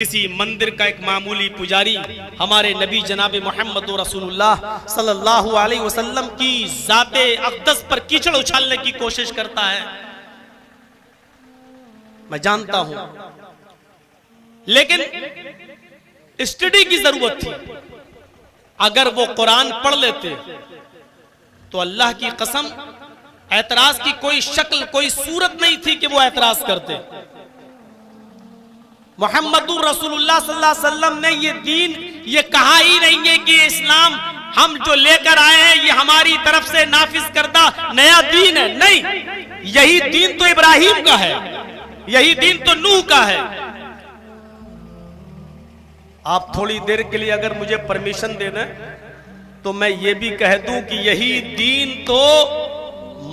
किसी मंदिर का एक मामूली पुजारी हमारे नबी जनाब मोहम्मद रसूलुल्लाह सल्लल्लाहु अलैहि वसल्लम की ज़ाते अक़दस पर कीचड़ उछालने की कोशिश करता है, मैं जानता हूं, लेकिन स्टडी की जरूरत थी। अगर वो कुरान पढ़ लेते तो अल्लाह की कसम एतराज की कोई शक्ल कोई सूरत नहीं थी कि वो एतराज करते। मोहम्मदुर रसूलुल्लाह सल्लल्लाहु अलैहि वसल्लम ने ये दीन ये कहा ही नहीं है कि इस्लाम हम जो लेकर आए हैं ये हमारी तरफ से नाफिज करदा नया दीन है, नहीं, यही दीन तो इब्राहिम का है, यही दीन तो नूह का है। आप थोड़ी देर के लिए अगर मुझे परमिशन दे दें तो मैं ये भी कह दूं कि यही दीन तो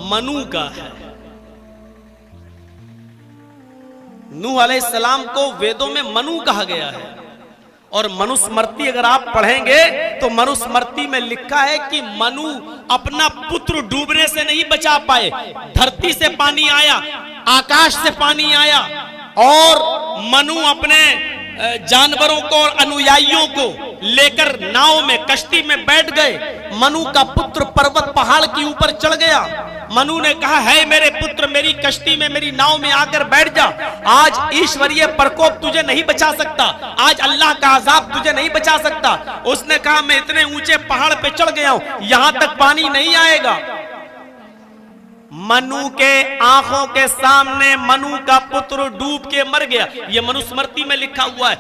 मनु का है। नूह अलैहिस्सलाम को वेदों में मनु कहा गया है और मनुस्मृति अगर आप पढ़ेंगे तो मनुस्मृति में लिखा है कि मनु अपना पुत्र डूबने से नहीं बचा पाए। धरती से पानी आया, आकाश से पानी आया और मनु अपने जानवरों को और अनुयायियों को लेकर नाव में कश्ती में बैठ गए। मनु का पुत्र पर्वत पहाड़ के ऊपर चढ़ गया। मनु ने कहा, है मेरे पुत्र, मेरी कश्ती में मेरी नाव में आकर बैठ जा। आज ईश्वरीय प्रकोप तुझे नहीं बचा सकता, आज अल्लाह का अजाब तुझे नहीं बचा सकता। उसने कहा, मैं इतने ऊंचे पहाड़ पे चढ़ गया हूं, यहां तक पानी नहीं आएगा। मनु के आंखों के सामने मनु का पुत्र डूब के मर गया, यह मनुस्मृति में लिखा हुआ है।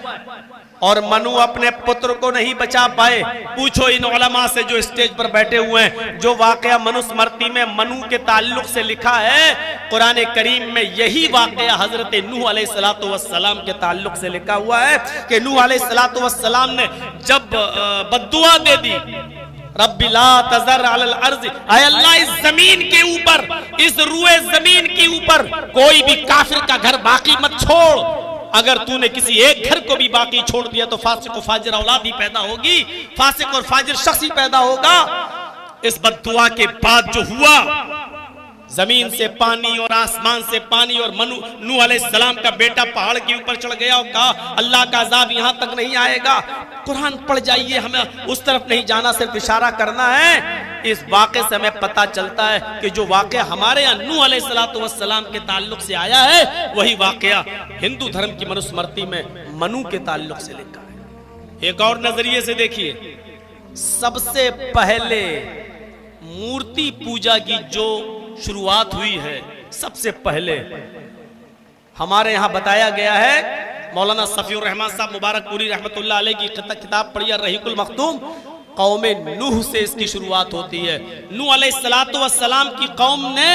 और मनु अपने पुत्र को नहीं बचा पाए। पूछो इन उलमा से जो स्टेज पर बैठे हुए हैं, जो वाकया मनुस्मृति में मनु के ताल्लुक से लिखा है, कुरान करीम में यही वाकया हजरत नूह अलैहिस्सलातु वस्सलाम के ताल्लुक से लिखा हुआ है कि नूह अलैहिस्सलातु वस्सलाम ने जब बद्दुआ दे दी, रब्बी ला तज़र अलल अर्ज़, ऐ अल्लाह इस जमीन के ऊपर, इस रुए जमीन के ऊपर कोई भी काफिर का घर बाकी मत छोड़। अगर तूने किसी एक घर को भी बाकी छोड़ दिया तो फासिक और फाजिर औलाद ही पैदा होगी, फासिक और फाजिर शख्स ही पैदा होगा। इस बद्दुआ के बाद जो हुआ, जमीन से पानी और आसमान से पानी, और नूह अलैहिस्सलाम का बेटा पहाड़ के ऊपर चढ़ गया और कहा, अल्लाह का अजाब यहां तक नहीं आएगा। कुरान पढ़ जाइए, हमें उस तरफ नहीं जाना, सिर्फ इशारा करना है। इस वाक़े से हमें पता चलता है कि जो वाक़या हमारे यहाँ नूह अलैहिस्सलातु वस्सलाम के ताल्लुक से आया है, वही वाक़या हिंदू धर्म की मनुस्मृति में मनु के ताल्लुक से लिखा है। एक और नजरिए से देखिए, सबसे पहले मूर्ति पूजा की जो शुरुआत हुई है, सबसे पहले हमारे यहाँ बताया गया है, मौलाना सफीउर रहमान साहब मुबारकपुरी रहमतुल्लाह अलैह की किताब पढ़ी रहीकुल मखतूम, कौम नूह से इसकी शुरुआत होती है। नूह अलैहिस्सलातु वस्सलाम की कौम ने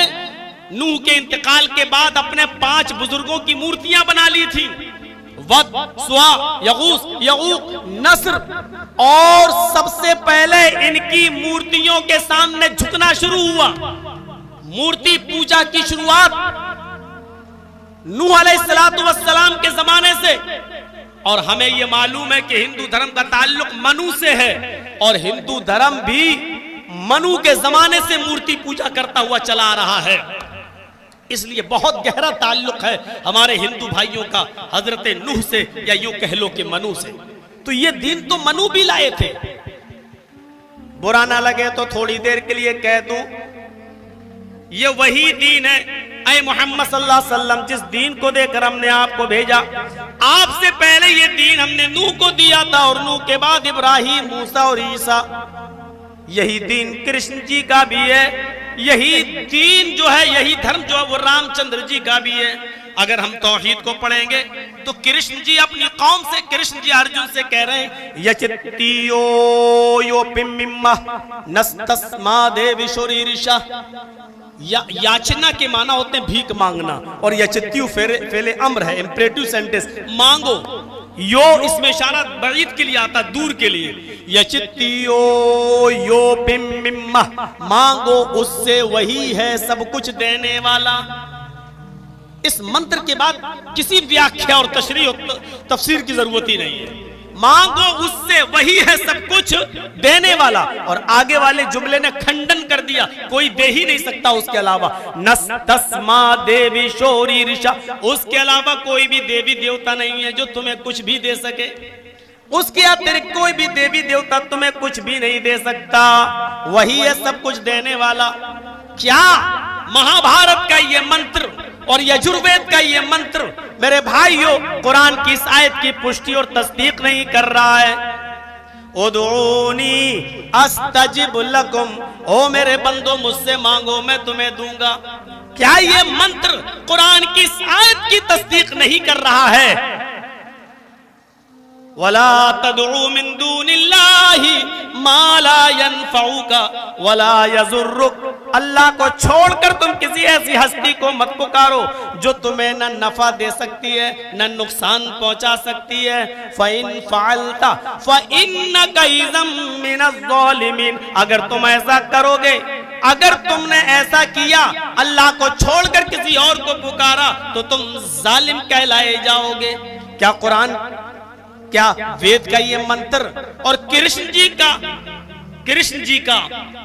नूह के इंतकाल के बाद अपने 5 बुजुर्गों की मूर्तियां बना ली थी, वद, सुवा, यगूस, यऊक, नस्र, और सबसे पहले इनकी मूर्तियों के सामने झुकना शुरू हुआ। मूर्ति पूजा की शुरुआत नूह अलैहिस्सलातु वस्सलाम के जमाने से, और हमें यह मालूम है कि हिंदू धर्म का ताल्लुक मनु से है, और हिंदू धर्म भी मनु के जमाने से मूर्ति पूजा करता हुआ चला आ रहा है। इसलिए बहुत गहरा ताल्लुक है हमारे हिंदू भाइयों का हजरत नूह से, या यूं कह लो कि मनु से। तो ये दीन तो मनु भी लाए थे। बुरा ना लगे तो थोड़ी देर के लिए कह दूं, ये वही दीन है, ऐ मोहम्मद सल्लल्लाहु अलैहि वसल्लम, जिस दीन को देकर हमने आपको भेजा। आपसे पहले ये दीन हमने नूह को दिया था, और नूह के बाद इब्राहिम, मूसा और ईसा। यही दीन कृष्ण जी का भी है, यही दीन जो है, यही धर्म जो है वो रामचंद्र जी का भी है। अगर हम तौहीद को पढ़ेंगे तो कृष्ण जी अपनी कौम से, कृष्ण जी अर्जुन से कह रहे हैं, यचित्तियो यो पिम्मिम्मा नस्तस्मा देविशोरीरिशा। याचना के माना होते हैं भीख मांगना, और यचित्तियो फेले अम्र है, इंपरेटिव सेंटेंस, मांगो। यो इसमें इशारा बईद के लिए आता, दूर के लिए। यचित्तियो यो पिम्मिम्मा, मांगो उससे, वही है सब कुछ देने वाला। इस मंत्र के बाद किसी व्याख्या और तशरीह और तफसीर की जरूरत ही नहीं है। मांगो उससे, वही है सब कुछ देने वाला। और आगे वाले जुमले ने खंडन कर दिया, कोई दे ही नहीं सकता उसके अलावा। नस तस्मा देवी शोरी ऋषा, उसके अलावा कोई भी देवी देवता नहीं है जो तुम्हें कुछ भी दे सके। उसके अतिरिक्त कोई भी देवी देवता तुम्हें कुछ भी नहीं दे सकता, वही है सब कुछ देने वाला। क्या महाभारत का ये मंत्र और यजुर्वेद का ये मंत्र मेरे भाइयों कुरान की इस आयत की पुष्टि और तस्दीक नहीं कर रहा है? उदूनी अस्तजिब लकुम, ओ मेरे बंदो मुझसे मांगो मैं तुम्हें दूंगा। क्या ये मंत्र कुरान की इस आयत की तस्दीक नहीं कर रहा है? वला तदउ मिन दूनिल्लाहि मा ला यनफउका वला यजुर्रुक, अल्लाह को छोड़कर तुम किसी ऐसी हस्ती को मत पुकारो जो तुम्हें न नफा दे सकती है न नुकसान पहुंचा सकती है। फ़इन फ़अलता फ़इन्नका इज़म मिनज़ ज़ालिमीन, अगर तुम ऐसा करोगे, अगर तुमने ऐसा किया, अल्लाह को छोड़कर किसी और को पुकारा, तो तुम जालिम कहलाए जाओगे। क्या कुरान, क्या वेद का ये मंत्र और कृष्ण जी का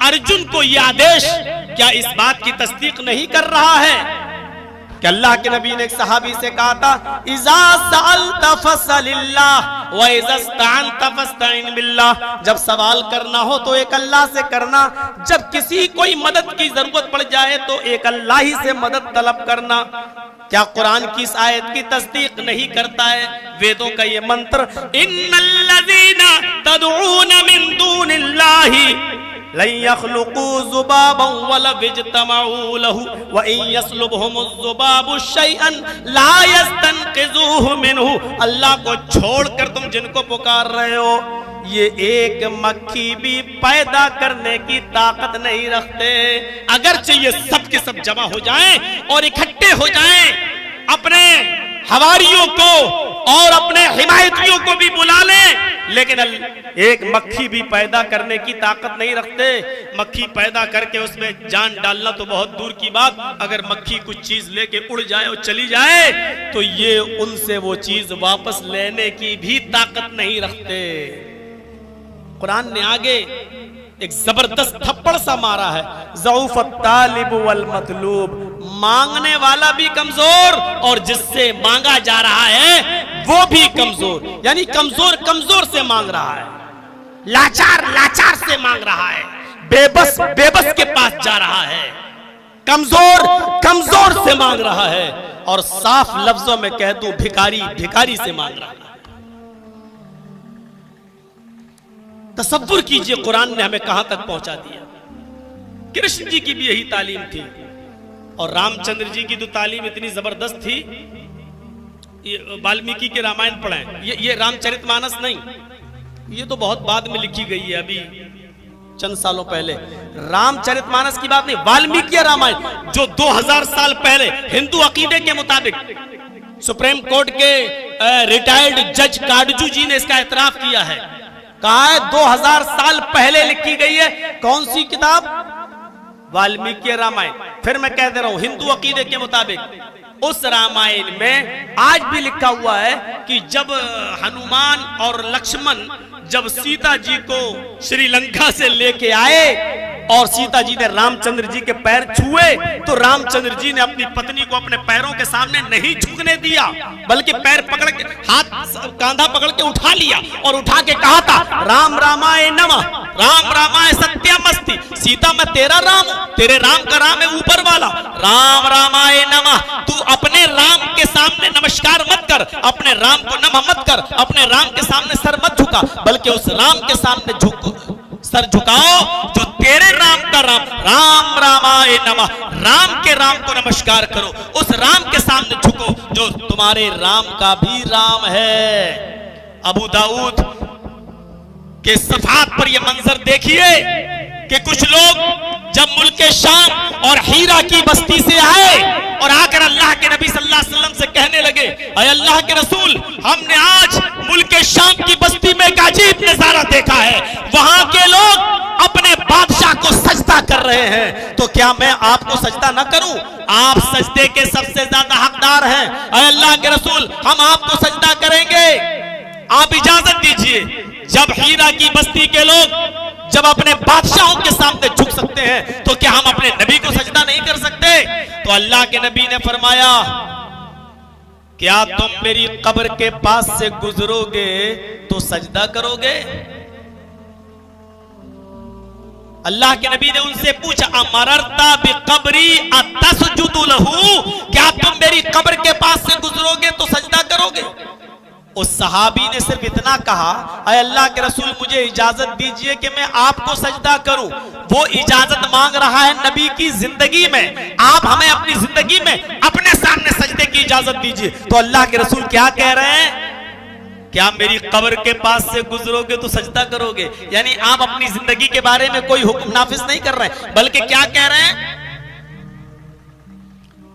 अर्जुन को यह आदेश क्या इस बात की तस्दीक नहीं कर रहा है कि अल्लाह के नबी ने एक सहाबी से कहा था, इज़ा सअलता फसअलिल्लाह व इज़ा इस्तअनता फस्तईन बिल्लाह, जब सवाल करना हो तो एक अल्लाह से करना, जब किसी कोई मदद की जरूरत पड़ जाए तो एक अल्लाह ही से मदद तलब करना। क्या कुरान की इस आयत की तस्दीक नहीं करता है वेदों का ये मंत्र? इन्नल्लज़ीना तदऊना मिन दूनिल्लाहि लन यख्लुकू ज़ुबाबन वलव इज्तमऊ लहू व इन यसलुबहुमुज़ ज़ुबाबु शैअन ला यस्तनक़िज़ूहु मिनहु, अल्लाह को छोड़कर तुम जिनको पुकार रहे हो, ये एक मक्खी भी पैदा करने की ताकत नहीं रखते। अगरचे ये सब के सब जमा हो जाएं और इकट्ठे हो जाएं, अपने हवारियों को और अपने हिमायतियों को भी बुला लें, लेकिन एक मक्खी भी पैदा करने की ताकत नहीं रखते। मक्खी पैदा करके उसमें जान डालना तो बहुत दूर की बात, अगर मक्खी कुछ चीज लेके उड़ जाए और चली जाए तो ये उनसे वो चीज वापस लेने की भी ताकत नहीं रखते। कुरान ने आगे एक जबरदस्त थप्पड़ सा मारा है, ज़ऊफ़त तालिब वल मतलूब, मांगने वाला भी कमजोर और जिससे मांगा जा रहा है वो भी कमजोर, यानी कमजोर कमजोर से मांग रहा है, लाचार लाचार से मांग रहा है, बेबस बेबस के पास जा रहा है, कमजोर कमजोर से मांग रहा है, और साफ लफ्जों में कह दूं भिखारी भिखारी से मांग रहा है। तसव्वुर कीजिए कुरान ने हमें कहां तक पहुंचा दिया। कृष्ण जी की भी यही तालीम थी और रामचंद्र जी की तो तालीम इतनी जबरदस्त थी। वाल्मीकि के रामायण पढ़ें, ये रामचरितमानस नहीं, ये तो बहुत बाद में लिखी गई है, अभी चंद सालों पहले। रामचरितमानस की बात नहीं, वाल्मीकि रामायण जो 2000 साल पहले हिंदू अकीदे के मुताबिक सुप्रीम कोर्ट के रिटायर्ड जज काटजू जी ने इसका एतराफ किया है, कहा है 2000 साल पहले लिखी गई है। कौन सी किताब? वाल्मीकि रामायण। फिर मैं कह दे रहा हूं हिंदू अकीदे के मुताबिक उस रामायण में आज भी लिखा हुआ है कि जब हनुमान और लक्ष्मण जब सीता जी को श्रीलंका से लेके आए और सीता जी ने रामचंद्र जी के पैर छुए तो रामचंद्र जी ने अपनी पत्नी को अपने पैरों के सामने नहीं झुकने दिया, बल्कि पैर पकड़ के हाथ कांधा पकड़ के उठा लिया और उठा के कहा था, राम रामाय नमः, राम रामाय सत्यमस्ति, सीता मैं तेरा राम हूं, तेरे राम का राम है ऊपर वाला, राम रामाय नमः, तू अपने राम के सामने नमस्कार मत कर, अपने राम को नमः मत कर, अपने राम के सामने सर मत झुका, बल्कि उस राम के सामने सर झुकाओ जो तेरे राम का राम, राम रामाय नमः, राम के राम को नमस्कार करो, उस राम के सामने झुको जो तुम्हारे राम का भी राम है। अबू दाऊद के सफात पर यह मंजर देखिए कि कुछ लोग जब मुल्क शाम और हीरा की बस्ती से आए और आकर अल्लाह के नबी सल्लल्लाहु अलैहि वसल्लम से कहने लगे, अय अल्लाह के रसूल, हमने आज मुल्क शाम की बस्ती में एक अजीब नजारा देखा है, वहां के लोग अपने बादशाह को सजदा कर रहे हैं, तो क्या मैं आपको सजदा न करूं? आप सजदे के सबसे ज्यादा हकदार हैं, अय अल्लाह के रसूल, हम आपको सजदा करेंगे। आप इजाजत दीजिए, जब हीरा की बस्ती के लोग जब अपने बादशाहों के सामने झुक सकते हैं तो क्या हम अपने नबी को सजदा नहीं कर सकते? तो अल्लाह के नबी ने फरमाया, क्या तुम मेरी कब्र के पास से गुजरोगे तो सजदा करोगे? अल्लाह के नबी ने उनसे पूछा, अमररता बिकब्री अतसजुदु लहू, क्या तुम मेरी कब्र के पास से गुजरोगे तो सजदा करोगे? उस सहाबी ने सिर्फ इतना कहा, अय अल्लाह के रसूल मुझे इजाजत दीजिए कि मैं आपको सजदा करूं। वो इजाजत मांग रहा है नबी की जिंदगी में, आप हमें अपनी जिंदगी में अपने सामने सजदे की इजाजत दीजिए। तो अल्लाह के रसूल क्या कह रहे हैं, क्या मेरी कब्र के पास से गुजरोगे तो सजदा करोगे? यानी आप अपनी जिंदगी के बारे में कोई हुक्म नाफिज नहीं कर रहे हैं, बल्कि क्या कह रहे हैं,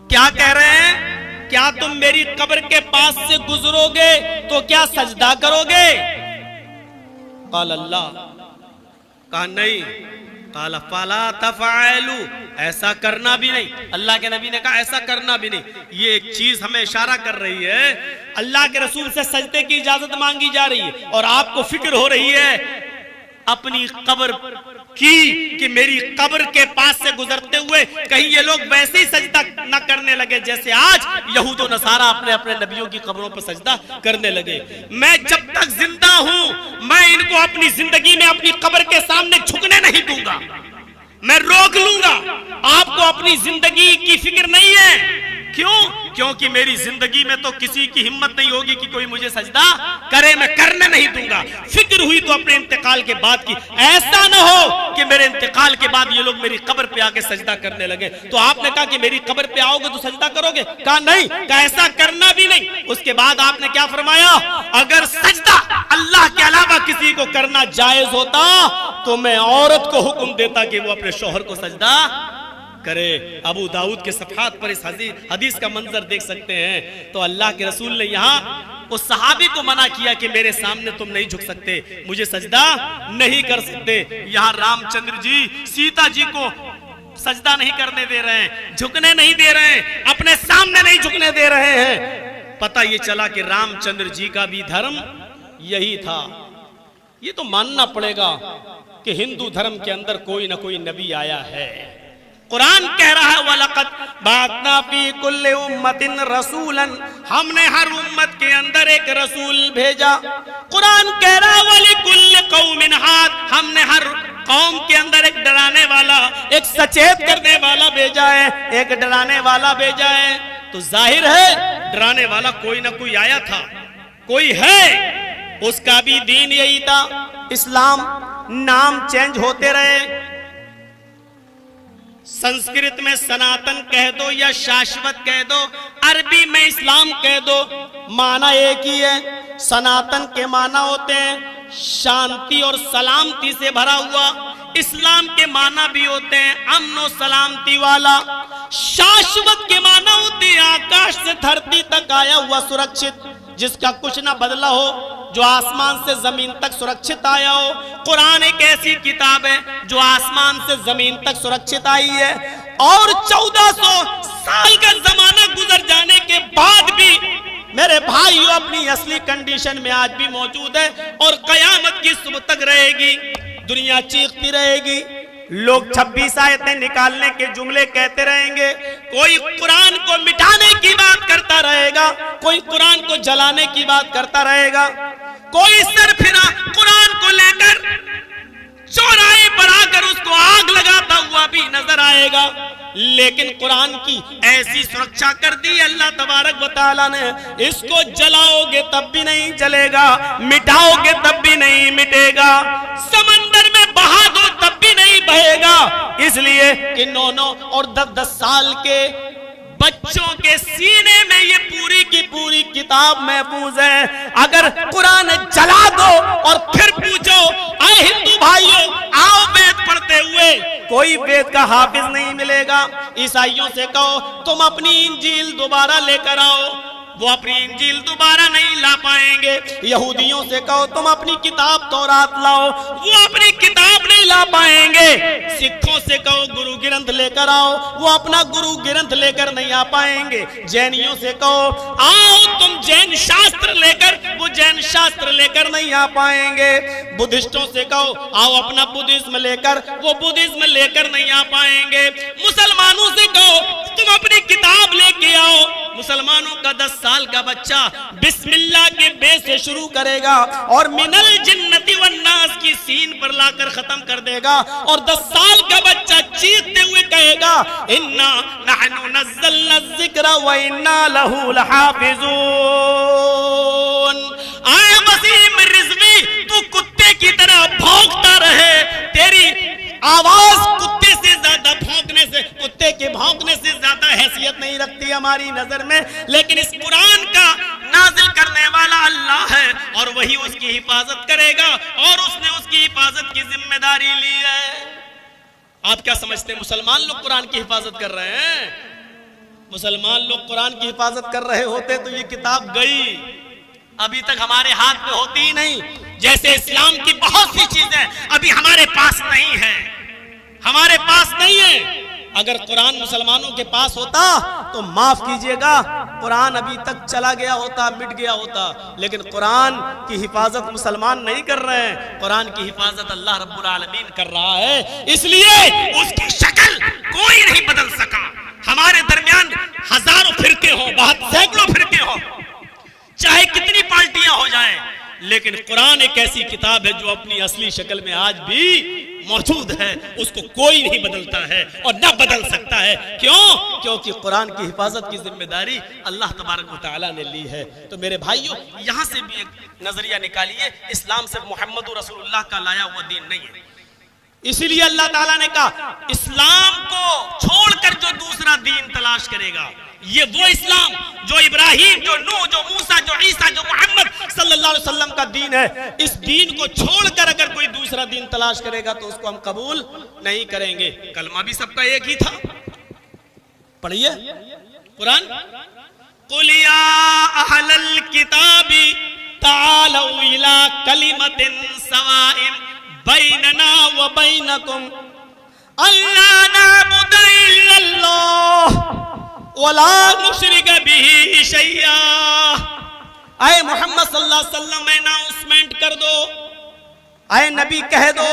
क्या कह रहे हैं, क्या तुम मेरी कब्र के पास से गुजरोगे तो क्या सजदा करोगे? काल अल्लाह, कहा नहीं। काला फला तफअलू, ऐसा करना भी नहीं। अल्लाह के नबी ने कहा ऐसा करना भी नहीं। ये एक चीज हमें इशारा कर रही है, अल्लाह के रसूल से सजदे की इजाजत मांगी जा रही है और आपको फिक्र हो रही है अपनी कब्र की कि मेरी कब्र के पास से गुजरते हुए कहीं ये लोग वैसे ही सजदा न करने लगे जैसे आज यहूद और नसारा अपने अपने नबियों की कब्रों पर सजदा करने लगे। मैं जब तक जिंदा हूं मैं इनको अपनी जिंदगी में अपनी कब्र के सामने झुकने नहीं दूंगा, मैं रोक लूंगा। आपको अपनी जिंदगी की फिक्र नहीं है, क्यों? क्योंकि मेरी जिंदगी में तो किसी की हिम्मत नहीं होगी कि कोई मुझे सजदा करे, मैं करने नहीं दूंगा। फिक्र हुई तो अपने इंतकाल के बाद की, ऐसा ना हो कि मेरे इंतकाल के बाद ये लोग मेरी कब्र पे आके सजदा करने लगे। तो आपने कहा कि मेरी कब्र पे आओगे तो सजदा करोगे? कहा नहीं, कहा ऐसा करना भी नहीं। उसके बाद आपने क्या फरमाया, अगर सजदा अल्लाह के अलावा किसी को करना जायज होता तो मैं औरत को हुक्म देता कि वो अपने शौहर को सजदा करे। अबू दाऊद के सफात पर इस हदीस का मंजर देख सकते हैं। तो अल्लाह के रसूल ने यहाँ उस सहाबी को मना किया कि मेरे सामने तुम नहीं झुक सकते, मुझे सजदा नहीं कर सकते। यहाँ रामचंद्र जी सीता जी को सजदा नहीं करने दे रहे हैं, झुकने नहीं दे रहे हैं, अपने सामने नहीं झुकने दे रहे हैं। पता ये चला कि रामचंद्र जी का भी धर्म यही था। ये तो मानना पड़ेगा कि हिंदू धर्म के अंदर कोई ना कोई नबी आया है। कुरान कह रहा है, वलक़द बाअतना फी कुल्लि उम्मतिन रसूलन, हमने हर उम्मत के अंदर एक रसूल भेजा। कुरान कह रहा है, वलिकुल्लि कौमिन हाद, हमने हर कौम के अंदर एक डराने वाला, एक सचेत करने वाला भेजा है, एक डराने वाला भेजा है। तो जाहिर है डराने वाला कोई ना कोई आया था, कोई है, उसका भी दीन यही था इस्लाम। नाम चेंज होते रहे, संस्कृत में सनातन कह दो या शाश्वत कह दो, अरबी में इस्लाम कह दो, माना एक ही है। सनातन के माना होते हैं शांति और सलामती से भरा हुआ, इस्लाम के माना भी होते हैं अमन और सलामती वाला। शाश्वत के माना होते हैं आकाश से धरती तक आया हुआ सुरक्षित, जिसका कुछ ना बदला हो, जो आसमान से जमीन तक सुरक्षित आया हो। कुरान एक ऐसी किताब है जो आसमान से जमीन तक सुरक्षित आई है और 1400 साल का जमाना गुजर जाने के बाद भी मेरे भाइयों अपनी असली कंडीशन में आज भी मौजूद है और कयामत की सुबह तक रहेगी। दुनिया चीखती रहेगी, लोग 26 आयतें निकालने के जुमले कहते रहेंगे, कोई कुरान को मिटाने की बात करता रहेगा, कोई कुरान को जलाने की बात करता रहेगा, कोई सरफिरा कुरान को लेकर चौराहे पर आकर उसको आग लगाता हुआ भी नजर आएगा। लेकिन कुरान की ऐसी सुरक्षा कर दी अल्लाह तबारक व तआला ने, इसको जलाओगे तब भी नहीं जलेगा, मिटाओगे तब भी नहीं मिटेगा, समंदर में बहा दो तब भी नहीं बहेगा। इसलिए कि 9-9 और 10-10 साल के बच्चों के सीने में ये पूरी की पूरी किताब महफूज है। अगर कुरान जला दो और फिर पूछो, आए हिंदू भाइयों आओ वेद पढ़ते हुए, कोई वेद का हाफिज नहीं मिलेगा। ईसाइयों से कहो तुम अपनी इंजील दोबारा लेकर आओ, वो अपनी इंजील दोबारा नहीं ला पाएंगे। यहूदियों से कहो तुम अपनी किताब तौरात लाओ, वो अपनी किताब नहीं ला पाएंगे। सिखों से कहो गुरु ग्रंथ लेकर आओ, वो अपना गुरु ग्रंथ लेकर नहीं आ पाएंगे। जैनियों से कहो आओ तुम जैन शास्त्र लेकर, वो जैन शास्त्र लेकर नहीं आ पाएंगे। बुद्धिस्टों से कहो आओ अपना बुद्धिज्म लेकर, वो बुद्धिज्म लेकर नहीं आ पाएंगे। मुसलमानों से कहो तुम अपनी किताब लेके आओ। मुसलमानों का 10 साल का बच्चा बिस्मिल्लाह के बे से शुरू करेगा और मिनल जिन्नति वन्नास की सीन पर लाकर खत्म कर देगा, और 10 साल का बच्चा चीखते हुए कहेगा इन्ना नहनु नज़्ज़लना ज़िक्र व इन्ना लहू लहाफ़िज़ून। आए वसीम रिज़वी, तू कुत्ते की तरह भौंकता रहे, तेरी आवाज कुत्ते से ज्यादा भौंकने से, कुत्ते के भौंकने से ज्यादा हैसियत नहीं रखती हमारी नजर में। लेकिन इस कुरान का नाजिल करने वाला अल्लाह है और वही उसकी हिफाजत करेगा, और उसने उसकी हिफाजत की जिम्मेदारी ली है। आप क्या समझते हैं मुसलमान लोग कुरान की हिफाजत कर रहे हैं? मुसलमान लोग कुरान की हिफाजत कर रहे होते तो ये किताब गई, अभी तक हमारे हाथ में होती ही नहीं। जैसे इस्लाम की बहुत सी चीजें अभी हमारे पास नहीं है, हमारे पास नहीं है। अगर कुरान मुसलमानों के पास होता तो माफ कीजिएगा, कुरान अभी तक चला गया होता, मिट गया होता। लेकिन कुरान की हिफाजत मुसलमान नहीं कर रहे हैं, कुरान की हिफाजत अल्लाह रब्बुल आलमीन कर रहा है। इसलिए उसकी शक्ल कोई नहीं बदल सका। हमारे दरमियान हजारों फिरके हो, बहुत सैकड़ों फिरके हो, चाहे कितनी पार्टियां हो जाएं, लेकिन कुरान एक ऐसी किताब है जो अपनी असली शक्ल में आज भी मौजूद है। उसको कोई नहीं बदलता है और ना बदल सकता है। क्यों? क्योंकि कुरान की हिफाजत की जिम्मेदारी अल्लाह तबारक व तआला ने ली है। तो मेरे भाइयों, यहां से भी एक नजरिया निकालिए, इस्लाम सिर्फ मोहम्मद रसूलुल्लाह का लाया हुआ दीन नहीं है। इसीलिए अल्लाह ताला ने कहा इस्लाम को छोड़कर जो दूसरा दीन तलाश करेगा, ये वो इस्लाम जो इब्राहिम, जो नूह, जो मूसा, जो ईसा, जो मोहम्मद सल्लल्लाहु अलैहि वसल्लम का दीन है, इस दीन को छोड़कर अगर कोई दूसरा दीन तलाश करेगा तो उसको हम कबूल नहीं करेंगे। कलमा भी सबका एक ही था, पढ़िए कुरान। कुल या अहलल किताबी तालौ इला कलिमतिन सवाइन बैनना व बैनकुम अल्ला नअबुदा इल्लल्लाह वला नुशरिक बिही शैया। आए मोहम्मद सल्लल्लाहु अलैहि वसल्लम में अनाउंसमेंट कर दो, आए नबी कह दो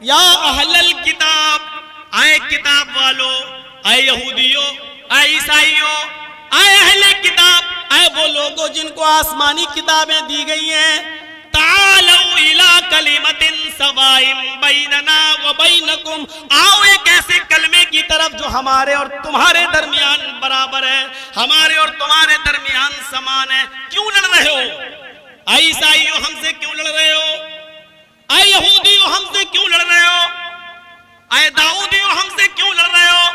या अहलल किताब, आए किताब वालों, आए यहूदियों, आए ईसाइयों, आए अहले किताब, आए वो लोगों जिनको आसमानी किताबें दी गई हैं, तालौ इला कलिमतिन सवाइन बैनना व बैनकुम, आओ एक ऐसे कलमे की तरफ जो हमारे और तुम्हारे दरमियान बराबर है, हमारे और तुम्हारे दरमियान समान है। क्यों लड़ रहे हो? आए ईसाइयों हमसे क्यों लड़ रहे हो? आए यहूदियों हमसे क्यों लड़ रहे हो? आए दाऊदियों हमसे क्यों लड़ रहे हो?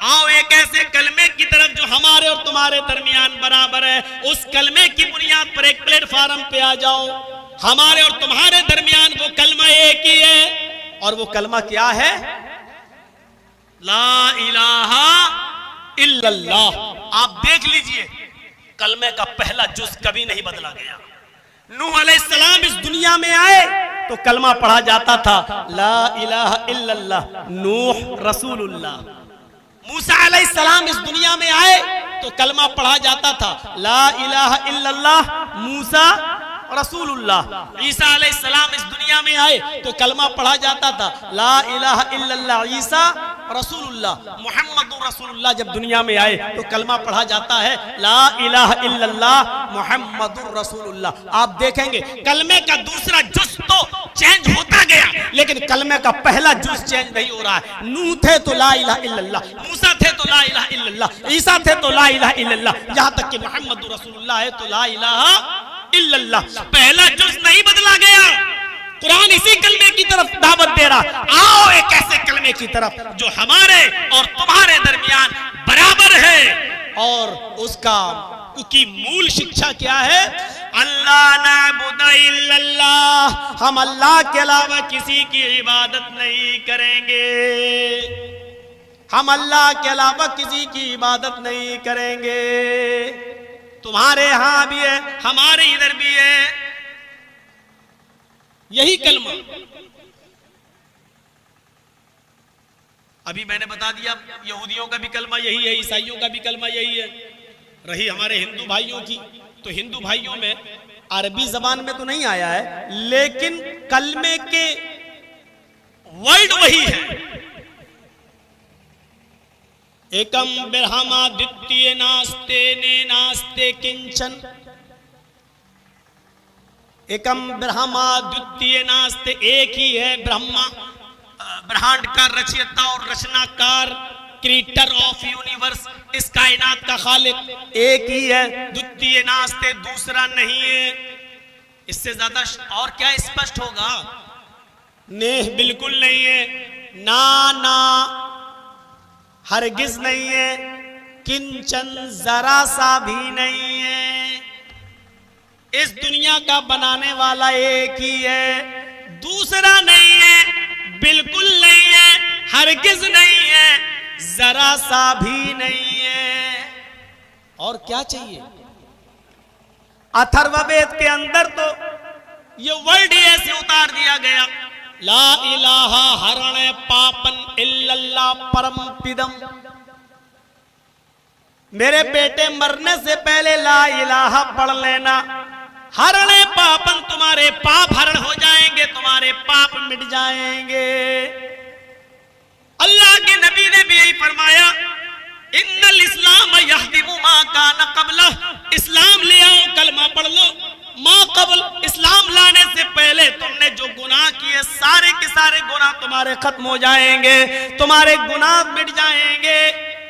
आओ एक ऐसे कलमे की तरफ जो हमारे और तुम्हारे दरमियान बराबर है। उस कलमे की बुनियाद पर एक प्लेटफार्म पे आ जाओ। हमारे और तुम्हारे दरमियान वो कलमा एक ही है, और वो कलमा क्या है? ला इलाहा इल्लल्लाह। आप देख लीजिए, कलमे का पहला जुज कभी नहीं बदला गया। नूह अलैहिस्सलाम इस दुनिया में आए तो कलमा पढ़ा जाता था ला इलाहा इल्लल्लाह, नूह रसूलुल्लाह। मूसा अलैहिस्सलाम इस दुनिया में आए तो कलमा पढ़ा जाता था ला इलाहा इल्लल्लाह, मूसा रसूलुल्लाह। ईसा अलैहिस्सलाम इस दुनिया में आए तो कलमा पढ़ा जाता था ला इलाहा इल्लल्लाह, ईसा रसूलुल्लाह। मुहम्मदुर रसूलुल्लाह जब दुनिया में आए तो कलमा पढ़ा जाता है ला इलाहा इल्लल्लाह मुहम्मदुर रसूलुल्लाह। आप देखेंगे कलमे का दूसरा जुज तो चेंज होता गया, लेकिन कलमे का पहला जुज चेंज नहीं हो रहा है। नूह थे तो ला इलाहा इल्लल्लाह, मूसा थे तो ला इलाहा इल्लल्लाह, ईसा थे तो ला इलाहा इल्लल्लाह, यहाँ तक कि मुहम्मदुर रसूलुल्लाह है तो ला इलाहा इल्लल्लाह। पहला जुज नहीं बदला गया। कुरान इसी कलमे की तरफ दावत दे रहा, आओ एक ऐसे कलमे की तरफ जो हमारे और तुम्हारे दरमियान बराबर है। और उसकी मूल शिक्षा क्या है? अल्लाह नअबुदा इल्लल्लाह, हम अल्लाह के अलावा किसी की इबादत नहीं करेंगे, हम अल्लाह के अलावा किसी की इबादत नहीं करेंगे। तुम्हारे यहां भी है, हमारे इधर भी है, यही कलमा। अभी मैंने बता दिया यहूदियों का भी कलमा यही है, ईसाइयों का भी कलमा यही है। रही हमारे हिंदू भाइयों की, तो हिंदू भाइयों में अरबी जबान में तो नहीं आया है, लेकिन कलमे के वर्ड वही है। एकम ब्रह्मा द्वितीय नास्ते ने नास्ते किंचन, एकम ब्रह्मा द्वितीय नास्ते, एक ही है ब्रह्मा, ब्रह्मांड का रचयिता और रचनाकार, क्रिएटर ऑफ यूनिवर्स, इस कायनात का खालिक एक ही है, द्वितीय नास्ते, दूसरा नहीं है। इससे ज्यादा और क्या स्पष्ट होगा? नेह बिल्कुल नहीं है, ना ना हरगिज नहीं है, किंचन जरा सा भी नहीं है। इस दुनिया का बनाने वाला एक ही है, दूसरा नहीं है, बिल्कुल नहीं है, हरगिज नहीं है, जरा सा भी नहीं है। और क्या चाहिए? अथर्ववेद के अंदर तो ये वर्ड ही ऐसे उतार दिया गया, ला इलाहा हरण पापन इल्लल्लाह परम पिदम। मेरे बेटे मरने से पहले ला इलाहा पढ़ लेना, हरण पापन, तुम्हारे पाप हरण हो जाएंगे, तुम्हारे पाप मिट जाएंगे। अल्लाह के नबी ने भी यही फरमाया, इन्नल इस्लाम यहदिमु मा कान क़ब्ला, इस्लाम ले आओ, कलमा पढ़ लो। माँ कबल, इस्लाम लाने से पहले तुमने जो गुनाह किए सारे के सारे गुनाह तुम्हारे खत्म हो जाएंगे, तुम्हारे गुनाह मिट जाएंगे।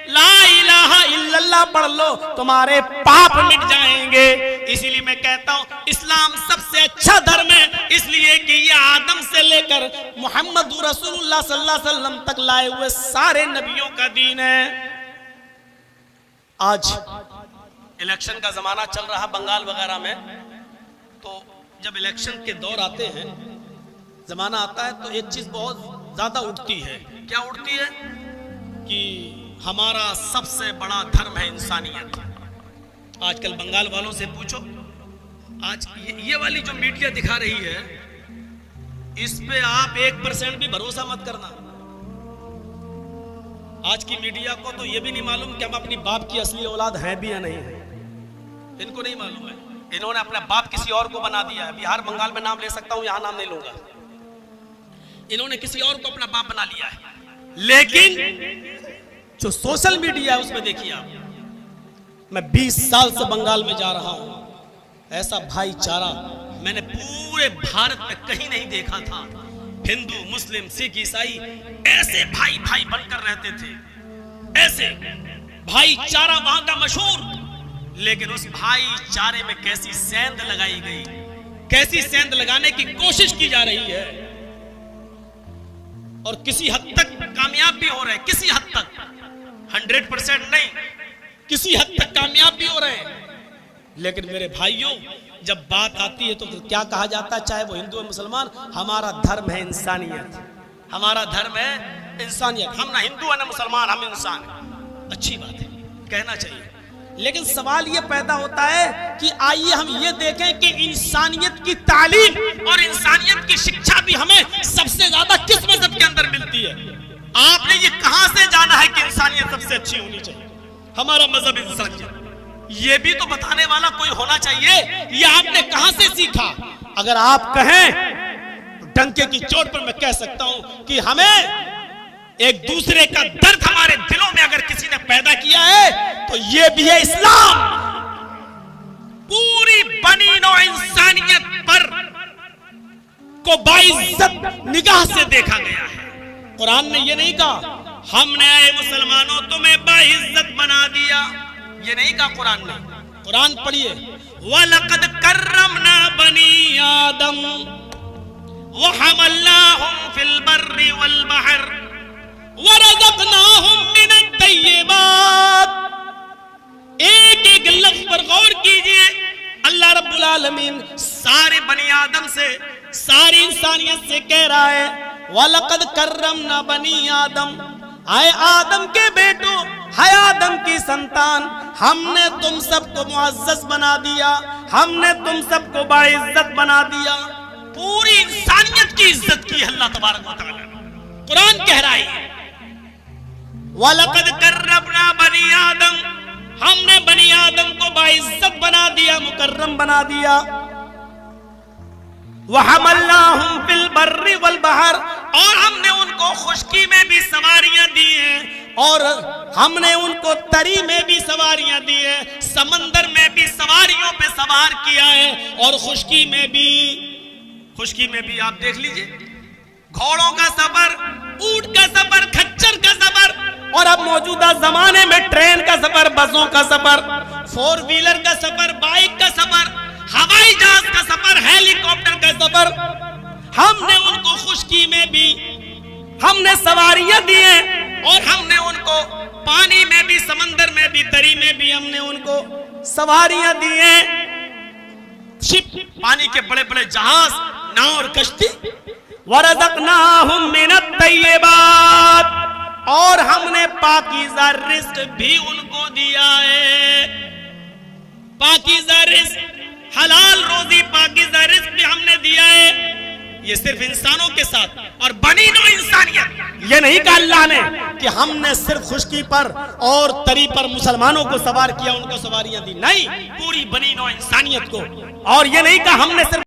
ला इलाहा इल्लल्लाह पढ़ लो, तुम्हारे पाप मिट जाएंगे। इसीलिए मैं कहता हूं इस्लाम सबसे अच्छा धर्म है, इसलिए कि ये आदम से लेकर मोहम्मद रसूलुल्लाह सल्लल्लाहु अलैहि वसल्लम तक लाए हुए सारे नबियों का दीन है। आज इलेक्शन का जमाना चल रहा बंगाल वगैरह में, तो जब इलेक्शन के दौर आते हैं, जमाना आता है, तो एक चीज बहुत ज्यादा उठती है। क्या उठती है? कि हमारा सबसे बड़ा धर्म है इंसानियत। आजकल बंगाल वालों से पूछो, आज ये वाली जो मीडिया दिखा रही है, इस पे आप 1% भी भरोसा मत करना। आज की मीडिया को तो ये भी नहीं मालूम कि हम अपनी बाप की असली औलाद हैं भी या नहीं है, इनको नहीं मालूम है। इन्होंने अपना बाप किसी और को बना दिया है। बिहार बंगाल में नाम ले सकता हूं, यहां नाम नहीं लूंगा। इन्होंने किसी और को अपना बाप बना लिया है। लेकिन जो सोशल मीडिया है उसमें देखिए आप, मैं 20 साल से बंगाल में जा रहा हूं, ऐसा भाईचारा मैंने पूरे भारत में कहीं नहीं देखा था। हिंदू मुस्लिम सिख ईसाई ऐसे भाई भाई बनकर रहते थे, ऐसे भाईचारा वहां का मशहूर। लेकिन उस भाईचारे में कैसी सेंध लगाई गई, कैसी सेंध लगाने की कोशिश की जा रही है, और किसी हद तक कामयाब भी हो रहे हैं, किसी हद तक, 100% नहीं, किसी हद तक कामयाब भी हो रहे हैं। लेकिन मेरे भाइयों, जब बात आती है तो क्या कहा जाता है, चाहे वो हिंदू है मुसलमान, हमारा धर्म है इंसानियत, हमारा धर्म है इंसानियत। हम ना हिंदू है ना मुसलमान, हम इंसान हैं। अच्छी बात है, कहना चाहिए। लेकिन सवाल ये पैदा होता है कि आइए हम ये देखें कि इंसानियत की तालीम और इंसानियत की शिक्षा भी हमें सबसे ज्यादा किस मजहब के अंदर मिलती है। आपने ये कहां से जाना है कि इंसानियत सबसे अच्छी होनी चाहिए, हमारा मजहब इंसानियत, ये भी तो बताने वाला कोई होना चाहिए। ये आपने कहां से सीखा? अगर आप कहें तो डंके की चोट पर मैं कह सकता हूं कि हमें एक दूसरे का दर्द हमारे दिलों में अगर किसी ने पैदा किया है तो ये भी है इस्लाम। पूरी बनी नौ इंसानियत पर को बाइज्जत निगाह से देखा गया है। कुरान ने ये नहीं कहा हमने आए मुसलमानों तुम्हें बाइज्जत बना दिया, ये नहीं कहा कुरान ने। कुरान पढ़िए, वलक़द कर्रमना बनी आदम व हमलनाहुम फिल बर्रि वल बहर वरज़क़नाहुम मिनत तय्यिबात। एक एक लफ्ज़ पर गौर कीजिए। अल्लाह रब्बुल आलमीन सारे बनी आदम से, सारी इंसानियत से कह रहा है वलक़द कर्रमना बनी आदम, आए आदम के बेटो है आदम की संतान, हमने तुम सबको मुअज़्ज़ज़ बना दिया, हमने तुम सबको बाइज्जत बना दिया। पूरी इंसानियत की इज्जत की अल्लाह तबारक व तआला ने। कुरान कह रहा है वलक़द कर्रमना बनी आदम, हमने बनी आदम को बाइज्जत बना दिया, मुकर्रम बना दिया। वहमलनाहुम फिल बर्रि वल बहर, और हमने उनको खुश्की में भी सवारियां दी हैं, और हमने उनको तरी में भी सवारियां दी है, समंदर में भी सवारियों पे सवार किया है, और खुश्की में भी आप देख लीजिए, घोड़ों का सफर, ऊंट का सफर, खच्चर का सफर, और अब मौजूदा जमाने में ट्रेन का सफर, बसों का सफर, 4 व्हीलर का सफर, बाइक का सफर, हवाई जहाज का सफर, हेलीकॉप्टर का सफर, हमने उनको खुश्की में भी हमने सवारियां दी हैं, और हमने उनको पानी में भी, समंदर में भी, तरी में भी हमने उनको सवारियां दी हैं। शिप, पानी के बड़े बड़े जहाज, नाव और कश्ती। वरज़क़नाहुम मिनत तय्यिबात, और हमने पाकीज़ा रिज़्क़ भी उनको दिया है। पाकीज़ा रिज़्क़, हलाल रोजी, पाकीज़ा रिज़्क़ भी हमने दिया है। ये सिर्फ इंसानों के साथ, और बनी नो इंसानियत। ये नहीं कहा अल्लाह ने कि हमने सिर्फ खुश्की पर और तरी पर मुसलमानों को सवार किया, उनको सवारियां दी, नहीं, पूरी बनी नो इंसानियत को। और ये नहीं कहा हमने सिर्फ